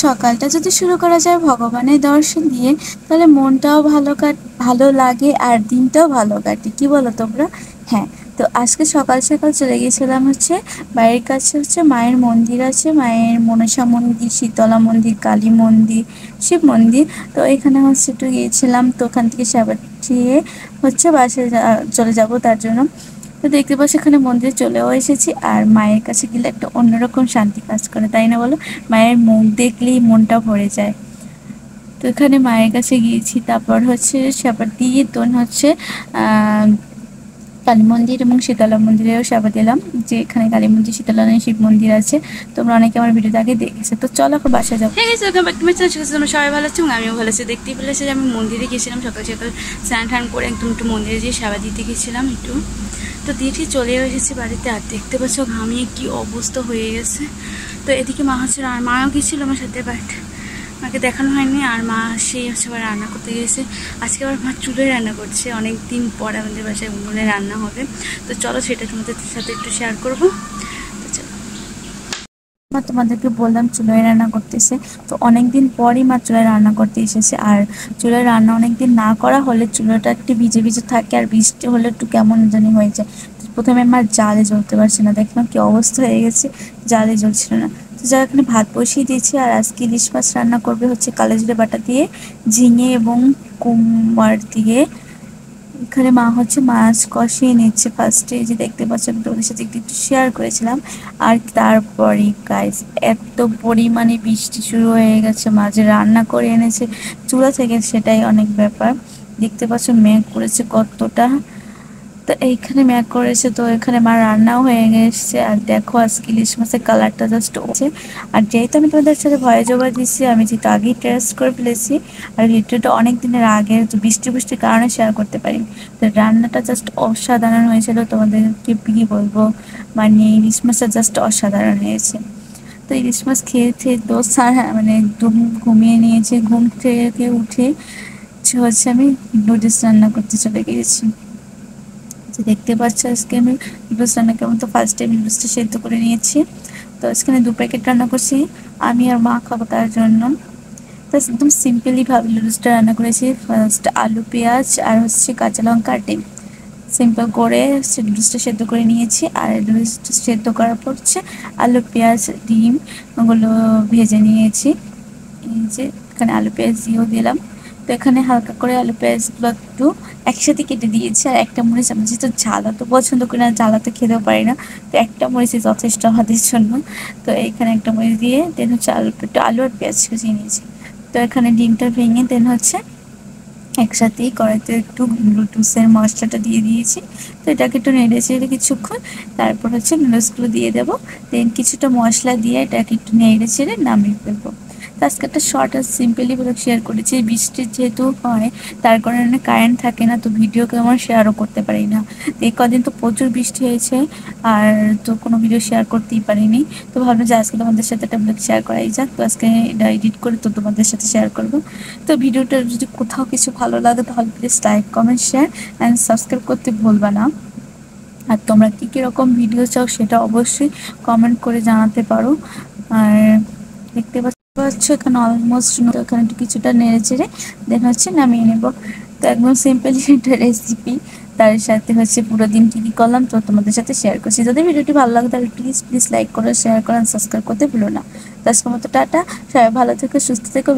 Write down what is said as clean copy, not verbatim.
সকালটা যদি শুরু করা যায় ভগবানের দর্শন দিয়ে, তাহলে মনটাও ভালো লাগে আর দিনটাও ভালো কাটে। কি বলো তোমরা? হ্যাঁ, তো আজকে সকাল সকাল চলে গিয়েছিলাম হচ্ছে বাড়ির কাছে হচ্ছে মায়ের মন্দির আছে, মায়ের মনসা মন্দির, শীতলা মন্দির, কালী মন্দির, শিব মন্দির। তো এখানে হচ্ছে একটু গিয়েছিলাম, তো ওখান থেকে সাবাটিয়ে হচ্ছে বাসায় চলে যাব তার জন্য। তো দেখতে পাচ্ছি এখানে মন্দিরে চলেও এসেছি, আর মায়ের কাছে গেলে একটা অন্যরকম শান্তি কাজ করে, তাই না বলো? মায়ের মুখ দেখলেই মনটা ভরে যায়। তো এখানে মায়ের কাছে গিয়েছি, তারপর হচ্ছে সেবা দিয়ে তোন হচ্ছে কালী মন্দির এবং শীতলা মন্দিরেও সেবা দিলাম। যে এখানে কালী মন্দির, শীতলা শিব মন্দির আছে, তোমরা অনেকে আমার ভিডিওতে আগে দেখেছো। তো চলো এখন বাসায় যাবো। হ্যাঁ guys, welcome back to my channel. তোমরা সবাই ভালো আছো এবং আমিও ভালো আছি। দেখতেই পেলেছি যে আমি মন্দিরে গেছিলাম সকাল সকাল, স্নান টান করে একদম একটু মন্দিরে যেয়ে সেবা দিতে গেছিলাম একটু। তো দিয়েছি, চলে এসেছি বাড়িতে। আর দেখতে পাচ্ছ ঘামিয়ে কি অবস্থা হয়ে গেছে। তো এদিকে মা হচ্ছে, আর মাও গেছিল আমার সাথে, বাট মাকে দেখানো হয়নি। আর মা সেই হচ্ছে আবার রান্না করতে গেছে। আজকে আবার মা চুলোয় রান্না করছে, অনেক দিন পর আমাদের বাসায় উনুনে রান্না হবে। তো চলো সেটা তোমাদের সাথে একটু শেয়ার করবো। তো চলো, মা তোমাদেরকে বললাম চুলোয় রান্না করতেছে। তো অনেকদিন পরই মা চুলোয় রান্না করতে এসেছে। আর চুলোয় রান্না অনেকদিন না করা হলে চুলোটা একটু ভিজে ভিজে থাকে, আর বৃষ্টি হলে একটু কেমন জানি হয়ে যায়। প্রথমে মা জালে জ্বলতে পারছে না, দেখলাম কি অবস্থা হয়ে গেছে, জালে জ্বলছিল না। তো যারা এখানে ভাত বসিয়ে দিয়েছি। আর আজকে ইলিশ মাছ রান্না করবে হচ্ছে কালোজিরা বাটা দিয়ে, ঝিঙে এবং কুমড় দিয়ে। এখানে মা হচ্ছে মাছ কষিয়ে নিচ্ছে ফার্স্টে, যে দেখতে পাচ্ছ আমি তোমাদের সাথে একটু শেয়ার করেছিলাম। আর তারপরে গাইস এত পরিমাণে বৃষ্টি শুরু হয়ে গেছে, মাঝে রান্না করে এনেছে চুলা থেকে, সেটাই অনেক ব্যাপার। দেখতে পাচ্ছ মেঘ করেছে কতটা। তো এইখানে ম্যাক করেছে, তো এখানে মা রান্নাও হয়ে গেছে। আর দেখো আজকে ইলিশ মাছের কালারটা জাস্ট হচ্ছে। আর যেহেতু আমি তোমাদের সাথে ভয়ে জবা দিচ্ছি, আমি যেহেতু আগেই টেস্ট করে ফেলেছি, আর ভিডিওটা অনেক দিনের আগে, তো বৃষ্টির কারণে শেয়ার করতে পারি। তো রান্নাটা জাস্ট অসাধারণ হয়েছিল, তোমাদেরকে কি বলবো, মানে ইলিশ মাছটা জাস্ট অসাধারণ হয়েছে। তো ইলিশ মাছ খেয়ে খেয়ে তো মানে একদম ঘুমিয়ে নিয়েছে। ঘুম থেকে উঠে হচ্ছে আমি নুডলস রান্না করতে চলে গিয়েছি। দেখতে পাচ্ছ আজকে আমি নুডলস রান্না কেমন। তো ফার্স্ট টাইম নুডলসটা সেদ্ধ করে নিয়েছি। তো আজকে 2 প্যাকেট রান্না করছি, আমি আর মা খাবো তার জন্য। তো একদম সিম্পলি ভাবে নুডলসটা রান্না করেছি। ফার্স্ট আলু, পেঁয়াজ আর হচ্ছে কাঁচা লঙ্কা আর ডিম, সিম্পল করে নুডলসটা সেদ্ধ করে নিয়েছি। আর নুডলসটা সেদ্ধ করার পর হচ্ছে আলু, পেঁয়াজ, ডিম ওগুলো ভেজে নিয়েছি। এই যে এখানে আলু পেঁয়াজ দিয়েও দিলাম। তো এখানে হালকা করে আলু পেঁয়াজগুলো একটু একসাথে কেটে দিয়েছি। আর একটা মরিচ, আমি যেহেতু ঝাল তো পছন্দ করি না, ঝাল তো খেতেও পারি না, তো একটা মরিচই যথেষ্ট আমাদের জন্য। তো এখানে একটা মরিচ দিয়ে দেন হচ্ছে আলু আর পেঁয়াজ কুচিয়ে নিয়েছি। তো এখানে ডিমটা ভেঙে দেন হচ্ছে একসাথেই কড়াইতে একটু নুডলসের মশলাটা দিয়ে দিয়েছি। তো এটাকে একটু নেড়ে চেড়ে কিছুক্ষণ, তারপর হচ্ছে নুডলসগুলো দিয়ে দেবো। দেন কিছুটা মশলা দিয়ে এটাকে একটু নেড়ে চেড়ে নামিয়ে ফেলবো। তো আজকে একটা শর্ট আর সিম্পলি ব্লগ শেয়ার করেছি। বৃষ্টির যেহেতু হয়, তার কারণে কারেন্ট থাকে না, তো ভিডিও কেমন শেয়ারও করতে পারি না। তো এই কদিন তো প্রচুর বৃষ্টি হয়েছে, আর তো কোনো ভিডিও শেয়ার করতেই পারিনি। তো ভাবলাম যে আজকে তোমাদের সাথে একটা ব্লগ শেয়ার করাই যাক। তো আজকে এটা এডিট করে তো তোমাদের সাথে শেয়ার করবো। তো ভিডিওটা যদি কোথাও কিছু ভালো লাগে তাহলে please like, comment, share and subscribe করতে ভুলবা না। আর তোমরা কী কীরকম ভিডিও চাও সেটা অবশ্যই কমেন্ট করে জানাতে পারো। আর দেখতে পাচ্ছ এখানে অলমোস্ট, এখানে একটু কিছুটা নেড়ে চেড়ে দেন হচ্ছে নামিয়ে নেব। তো একদম সিম্পলি একটা রেসিপি, তার সাথে হচ্ছে পুরো দিন কী কী করলাম তো তোমাদের সাথে শেয়ার করছি। যদি ভিডিওটি ভালো লাগে তাহলে প্লিজ লাইক করো, শেয়ার করো, সাবস্ক্রাইব করতে ভুলো না। তো আজকের মতো টাটা, সবাই ভালো থেকো, সুস্থ থেকো।